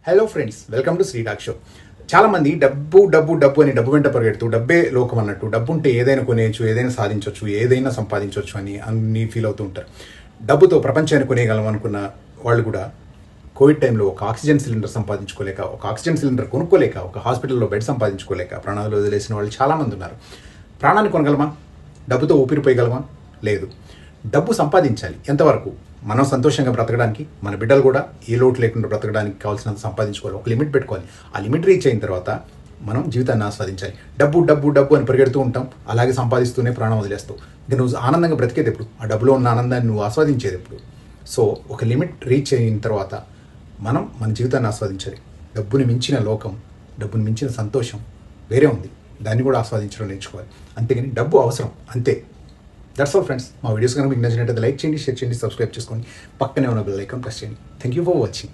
Hello friends, welcome to Shri talk show. చాలామంది డబ్బు డబ్బు డబ్బు అని డబ్బు వెంట పరిగెడుతూ డబ్బే లోకం అన్నట్టు, డబ్బు ఉంటే ఏదైనా కొనేయచ్చు, ఏదైనా సాధించవచ్చు, ఏదైనా సంపాదించవచ్చు అని అన్ని ఫీల్ అవుతూ ఉంటారు. డబ్బుతో ప్రపంచాన్ని కొనేయగలం అనుకున్న వాళ్ళు కూడా కోవిడ్ టైంలో ఒక ఆక్సిజన్ సిలిండర్ సంపాదించుకోలేక, ఒక ఆక్సిజన్ సిలిండర్ కొనుక్కోలేక, ఒక హాస్పిటల్లో బెడ్ సంపాదించుకోలేక ప్రాణాలు వదిలేసిన వాళ్ళు చాలామంది ఉన్నారు. ప్రాణాన్ని కొనగలమా? డబ్బుతో ఊపిరిపోయగలమా? లేదు. డబ్బు సంపాదించాలి. ఎంతవరకు? మనం సంతోషంగా బ్రతకడానికి, మన బిడ్డలు కూడా ఏ లోటు లేకుండా బ్రతకడానికి కావాల్సినంత సంపాదించుకోవాలి. ఒక లిమిట్ పెట్టుకోవాలి. ఆ లిమిట్ రీచ్ అయిన తర్వాత మనం జీవితాన్ని ఆస్వాదించాలి. డబ్బు డబ్బు డబ్బు అని పరిగెడుతూ ఉంటాం, అలాగే సంపాదిస్తూనే ప్రాణం వదిలేస్తావు. ఇంకా నువ్వు ఆనందంగా బ్రతికేది ఎప్పుడు? ఆ డబ్బులో ఉన్న ఆనందాన్ని నువ్వు ఆస్వాదించేది ఎప్పుడు? సో ఒక లిమిట్ రీచ్ అయిన తర్వాత మనం మన జీవితాన్ని ఆస్వాదించాలి. డబ్బుని మించిన లోకం, డబ్బుని మించిన సంతోషం వేరే ఉంది. దాన్ని కూడా ఆస్వాదించడం నేర్చుకోవాలి. అంతేగాని డబ్బు అవసరం అంతే. That's all friends. మా వీడియోస్ కనుక మీకు నచ్చినట్లయితే లైక్ చేయండి, షేర్ చేయండి, సబ్స్క్రైబ్ చేసుకోండి. పక్కనే ఉన్న బెల్ ఐకాన్ ప్రెస్ చేయండి. Thank you for watching.